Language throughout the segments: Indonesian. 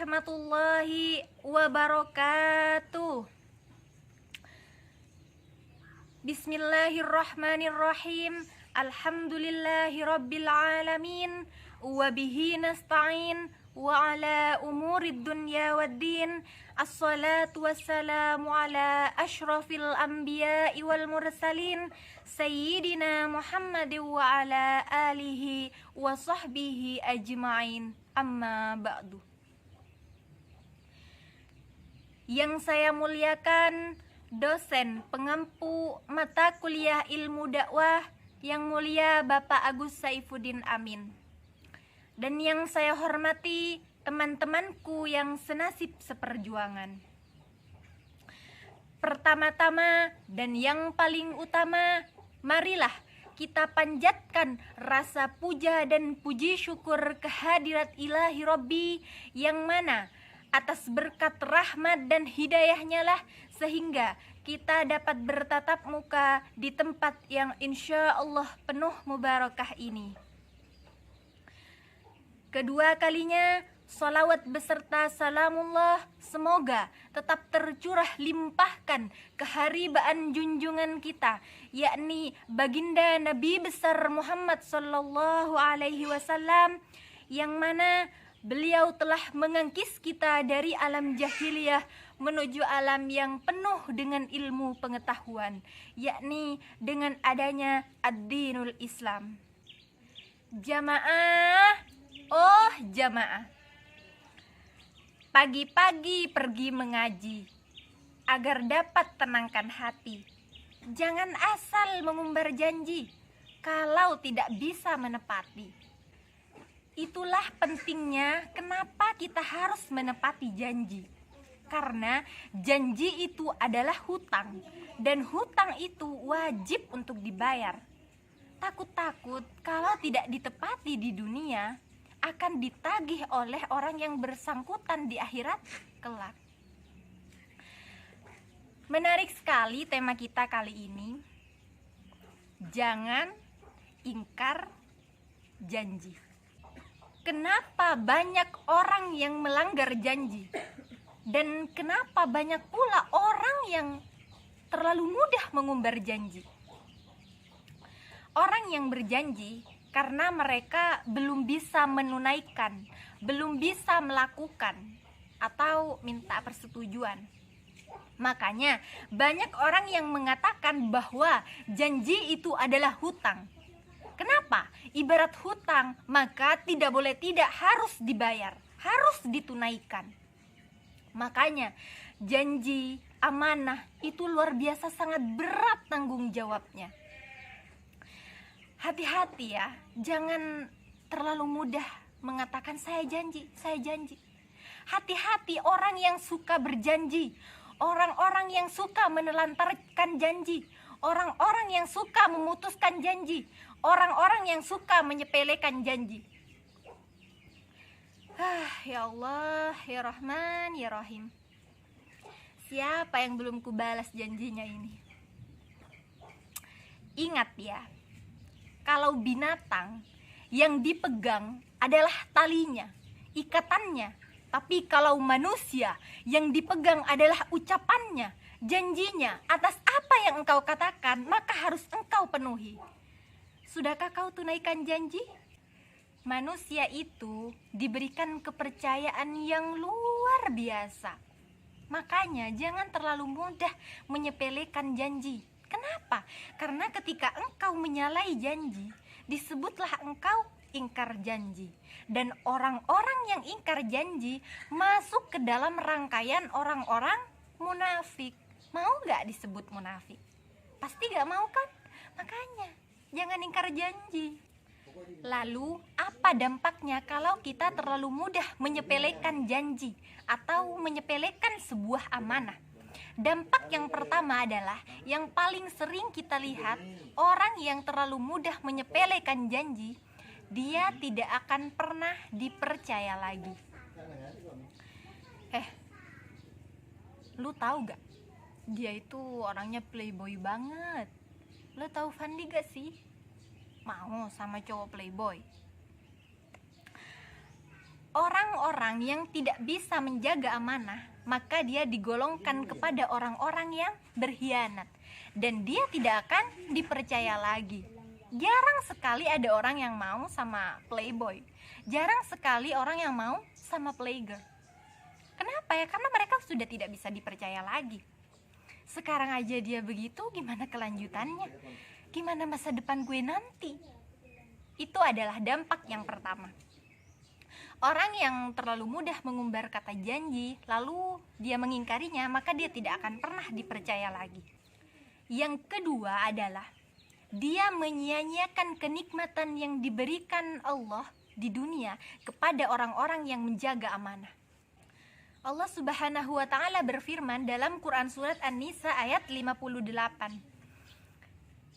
warahmatullahi wabarakatuh. Bismillahirrahmanirrahim. Alhamdulillahi rabbil alamin. Wabihi nasta'in. Wa ala umurid dunya waddin. Assalatu wassalamu ala ashrafil anbiya'i wal mursalin. Sayyidina Muhammad wa ala alihi wa sahbihi ajma'in. Amma ba'du. Yang saya muliakan dosen pengampu mata kuliah ilmu dakwah yang mulia Bapak Agus Saifuddin Amin. Dan yang saya hormati teman-temanku yang senasib seperjuangan. Pertama-tama dan yang paling utama, marilah kita panjatkan rasa puja dan puji syukur kehadirat ilahi Rabbi, yang mana atas berkat rahmat dan hidayahnya lah sehingga kita dapat bertatap muka di tempat yang insya Allah penuh mubarakah ini. Kedua kalinya, salawat beserta salamullah semoga tetap tercurah limpahkan keharibaan junjungan kita, yakni baginda Nabi besar Muhammad sallallahu alaihi wasallam, yang mana beliau telah mengangkis kita dari alam jahiliyah menuju alam yang penuh dengan ilmu pengetahuan, yakni dengan adanya ad-dinul Islam. Jamaah, oh jamaah, pagi-pagi pergi mengaji agar dapat tenangkan hati. Jangan asal mengumbar janji kalau tidak bisa menepati. Itulah pentingnya kenapa kita harus menepati janji. Karena janji itu adalah hutang, dan hutang itu wajib untuk dibayar. Takut-takut kalau tidak ditepati di dunia akan ditagih oleh orang yang bersangkutan di akhirat kelak. Menarik sekali tema kita kali ini. Jangan ingkar janji. Kenapa banyak orang yang melanggar janji? Dan kenapa banyak pula orang yang terlalu mudah mengumbar janji? Orang yang berjanji karena mereka belum bisa menunaikan, belum bisa melakukan, atau minta persetujuan. Makanya banyak orang yang mengatakan bahwa janji itu adalah hutang. Kenapa? Ibarat hutang, maka tidak boleh tidak, harus dibayar, harus ditunaikan. Makanya janji, amanah itu luar biasa sangat berat tanggung jawabnya. Hati-hati ya, jangan terlalu mudah mengatakan saya janji, saya janji. Hati-hati orang yang suka berjanji, orang-orang yang suka menelantarkan janji, orang-orang yang suka memutuskan janji, orang-orang yang suka menyepelekan janji. Ya Allah, ya Rahman, ya Rahim. Siapa yang belum kubalas janjinya ini? Ingat ya, kalau binatang yang dipegang adalah talinya, ikatannya. Tapi kalau manusia yang dipegang adalah ucapannya, janjinya. Atas apa yang engkau katakan, maka harus engkau penuhi. Sudahkah kau tunaikan janji? Manusia itu diberikan kepercayaan yang luar biasa. Makanya jangan terlalu mudah menyepelekan janji. Kenapa? Karena ketika engkau menyalahi janji, disebutlah engkau ingkar janji. Dan orang-orang yang ingkar janji masuk ke dalam rangkaian orang-orang munafik. Mau gak disebut munafik? Pasti gak mau kan? Makanya jangan ingkar janji. Lalu apa dampaknya kalau kita terlalu mudah menyepelekan janji atau menyepelekan sebuah amanah? Dampak yang pertama adalah yang paling sering kita lihat, orang yang terlalu mudah menyepelekan janji, dia tidak akan pernah dipercaya lagi. Lu tahu gak? Dia itu orangnya playboy banget. Lu tahu Fandi gak sih? Mau sama cowok playboy. orang-orang yang tidak bisa menjaga amanah, maka dia digolongkan kepada orang-orang yang berkhianat, dan dia tidak akan dipercaya lagi. Jarang sekali ada orang yang mau sama playboy, jarang sekali orang yang mau sama playgirl. Kenapa ya? Karena mereka sudah tidak bisa dipercaya lagi. Sekarang aja dia begitu, gimana kelanjutannya? Gimana masa depan gue nanti? Itu adalah dampak yang pertama. Orang yang terlalu mudah mengumbar kata janji, lalu dia mengingkarinya, maka dia tidak akan pernah dipercaya lagi. Yang kedua adalah dia menyia-nyiakan kenikmatan yang diberikan Allah di dunia kepada orang-orang yang menjaga amanah. Allah Subhanahu wa ta'ala berfirman dalam Quran surat An-Nisa ayat 58.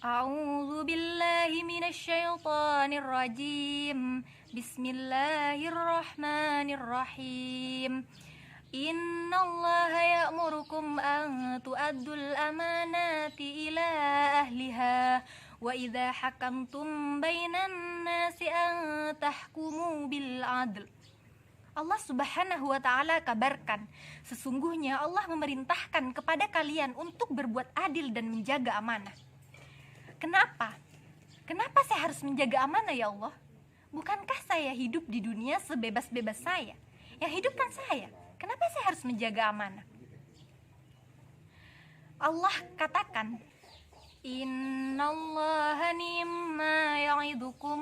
A'udzu billahi minasyaitonir rajim. Bismillahirrahmanirrahim. Innallaha ya'murukum an tu'addul amanati ila ahliha wa idza hakamtum bainan nasi an tahkumu bil 'adl. Allah Subhanahu wa ta'ala kabarkan, sesungguhnya Allah memerintahkan kepada kalian untuk berbuat adil dan menjaga amanah. Kenapa? Kenapa saya harus menjaga amanah ya Allah? Bukankah saya hidup di dunia sebebas-bebas saya? Yang hidup kan saya. Kenapa saya harus menjaga amanah? Allah katakan, Innallaha nimma ya'idukum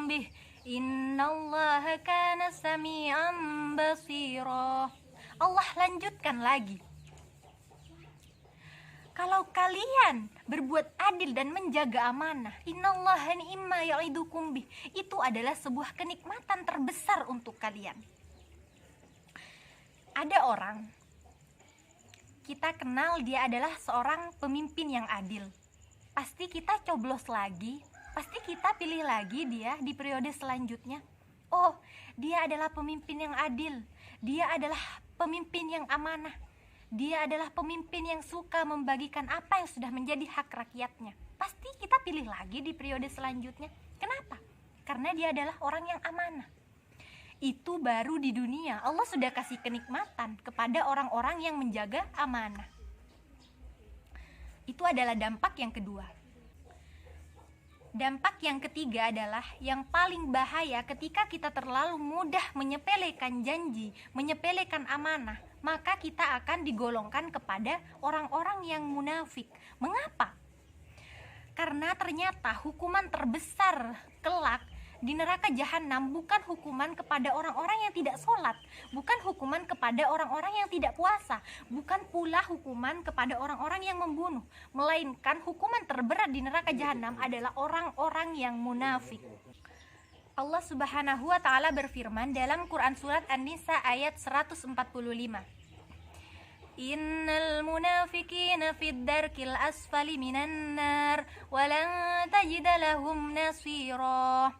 bih, Innallaha kana sami'an basira. Allah lanjutkan lagi, kalau kalian berbuat adil dan menjaga amanah, Innallaha nimma ya'idukum bih, itu adalah sebuah kenikmatan terbesar untuk kalian. Ada orang, kita kenal dia adalah seorang pemimpin yang adil. Pasti kita coblos lagi, pasti kita pilih lagi dia di periode selanjutnya. Oh, dia adalah pemimpin yang adil, dia adalah pemimpin yang amanah, dia adalah pemimpin yang suka membagikan apa yang sudah menjadi hak rakyatnya. Pasti kita pilih lagi di periode selanjutnya. Kenapa? Karena dia adalah orang yang amanah. Itu baru di dunia Allah sudah kasih kenikmatan kepada orang-orang yang menjaga amanah. Itu adalah dampak yang kedua. Dampak yang ketiga adalah yang paling bahaya ketika kita terlalu mudah menyepelekan janji, menyepelekan amanah, maka kita akan digolongkan kepada orang-orang yang munafik. Mengapa? Karena ternyata hukuman terbesar kelak di neraka jahanam bukan hukuman kepada orang-orang yang tidak sholat, bukan hukuman kepada orang-orang yang tidak puasa, bukan pula hukuman kepada orang-orang yang membunuh, melainkan hukuman terberat di neraka jahanam adalah orang-orang yang munafik. Allah Subhanahu wa ta'ala berfirman dalam Quran surat An-Nisa ayat 145. Innal munafiqina fid darkil asfali minan nar walan tajida lahum nasira.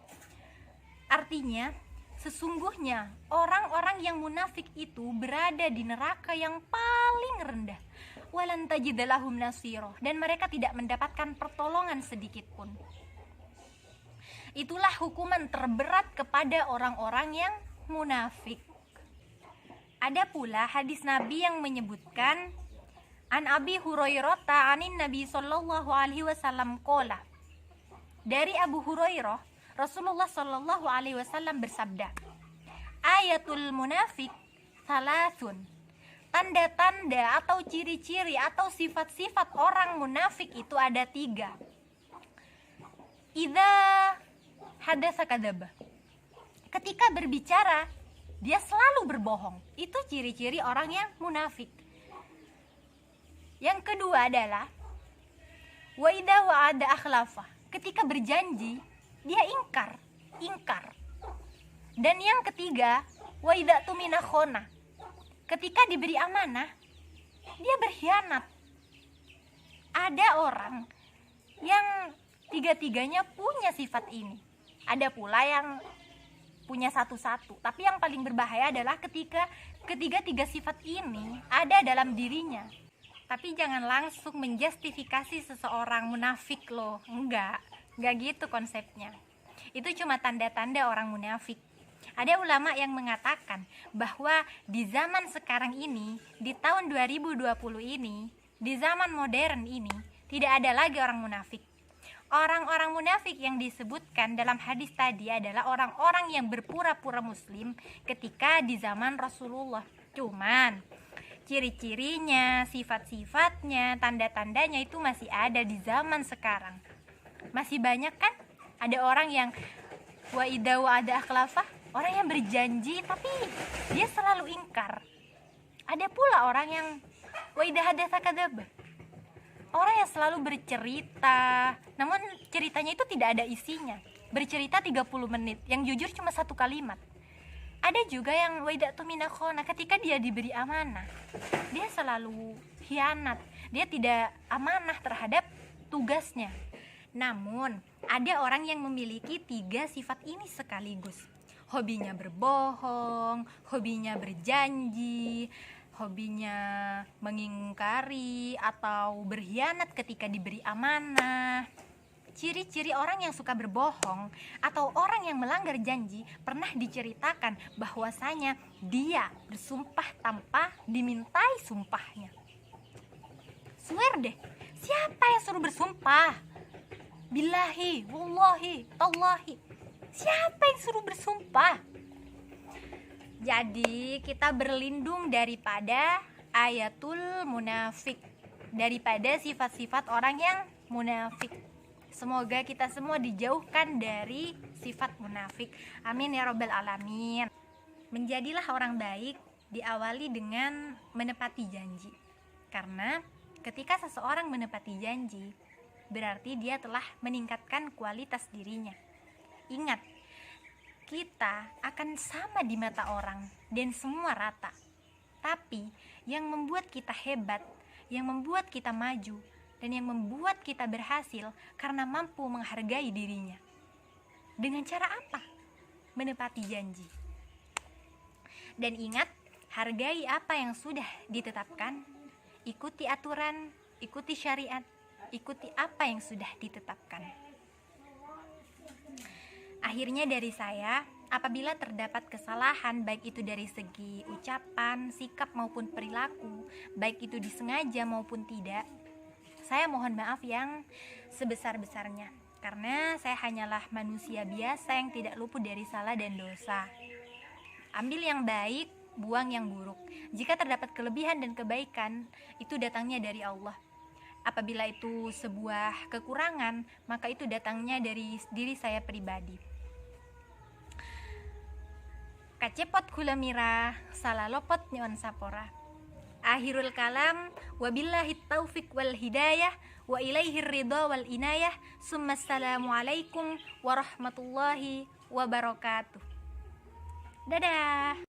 Artinya, sesungguhnya orang-orang yang munafik itu berada di neraka yang paling rendah. Walan tajida lahum nasira, dan mereka tidak mendapatkan pertolongan sedikit pun. Itulah hukuman terberat kepada orang-orang yang munafik. Ada pula hadis Nabi yang menyebutkan, An Abi Hurairah anin Nabi sallallahu alaihi wasallam qala. Dari Abu Hurairah, Rasulullah sallallahu alaihi wasallam bersabda, ayatul munafik salasun. Tanda-tanda atau ciri-ciri atau sifat-sifat orang munafik itu ada 3. Idza hadasa kadzaba. Ketika berbicara, dia selalu berbohong. Itu ciri-ciri orang yang munafik. Yang kedua adalah wa idza wa'ada akhlafa. Ketika berjanji, dia ingkar. Dan yang ketiga, wa idza tumina khona. Ketika diberi amanah, dia berkhianat. Ada orang yang tiga-tiganya punya sifat ini. Ada pula yang punya satu-satu. Tapi yang paling berbahaya adalah ketika ketiga-tiga sifat ini ada dalam dirinya. Tapi jangan langsung menjustifikasi seseorang munafik loh. Enggak gitu konsepnya. Itu cuma tanda-tanda orang munafik. Ada ulama yang mengatakan bahwa di zaman sekarang ini, di tahun 2020 ini, di zaman modern ini, tidak ada lagi orang munafik. Orang-orang munafik yang disebutkan dalam hadis tadi adalah orang-orang yang berpura-pura muslim ketika di zaman Rasulullah. Cuman ciri-cirinya, sifat-sifatnya, tanda-tandanya itu masih ada di zaman sekarang. Masih banyak kan? Ada orang yang wa idza wa'ada akhlafa, orang yang berjanji tapi dia selalu ingkar. Ada pula orang yang wa idza hadatsa kadzaba, orang yang selalu bercerita namun ceritanya itu tidak ada isinya, bercerita 30 menit, yang jujur cuma satu kalimat. Ada juga yang wa idza tumina khana, ketika dia diberi amanah dia selalu khianat, dia tidak amanah terhadap tugasnya. Namun ada orang yang memiliki 3 sifat ini sekaligus. Hobinya berbohong, hobinya berjanji, hobinya mengingkari atau berkhianat ketika diberi amanah. Ciri-ciri orang yang suka berbohong atau orang yang melanggar janji pernah diceritakan bahwasanya dia bersumpah tanpa dimintai sumpahnya. Swear deh, siapa yang suruh bersumpah? Billahi, wallahi, tallahi, siapa yang suruh bersumpah? Jadi kita berlindung daripada ayatul munafik, daripada sifat-sifat orang yang munafik. Semoga kita semua dijauhkan dari sifat munafik. Amin ya robbal alamin. Menjadilah orang baik diawali dengan menepati janji. Karena ketika seseorang menepati janji, berarti dia telah meningkatkan kualitas dirinya. Ingat, kita akan sama di mata orang dan semua rata. Tapi yang membuat kita hebat, yang membuat kita maju, dan yang membuat kita berhasil karena mampu menghargai dirinya. Dengan cara apa? Menepati janji. Dan ingat, hargai apa yang sudah ditetapkan, ikuti aturan, ikuti syariat, ikuti apa yang sudah ditetapkan. Akhirnya dari saya, apabila terdapat kesalahan baik itu dari segi ucapan, sikap maupun perilaku, baik itu disengaja maupun tidak, saya mohon maaf yang sebesar-besarnya, karena saya hanyalah manusia biasa yang tidak luput dari salah dan dosa. Ambil yang baik, buang yang buruk. Jika terdapat kelebihan dan kebaikan, itu datangnya dari Allah. Apabila itu sebuah kekurangan, maka itu datangnya dari diri saya pribadi. Kacepot gula mira, salah lopot nyon sapora. Akhirul kalam, wabillahi taufiq wal hidayah, wa ilaihi ridha wal inayah. Assalamualaikum warahmatullahi wabarakatuh. Dadah.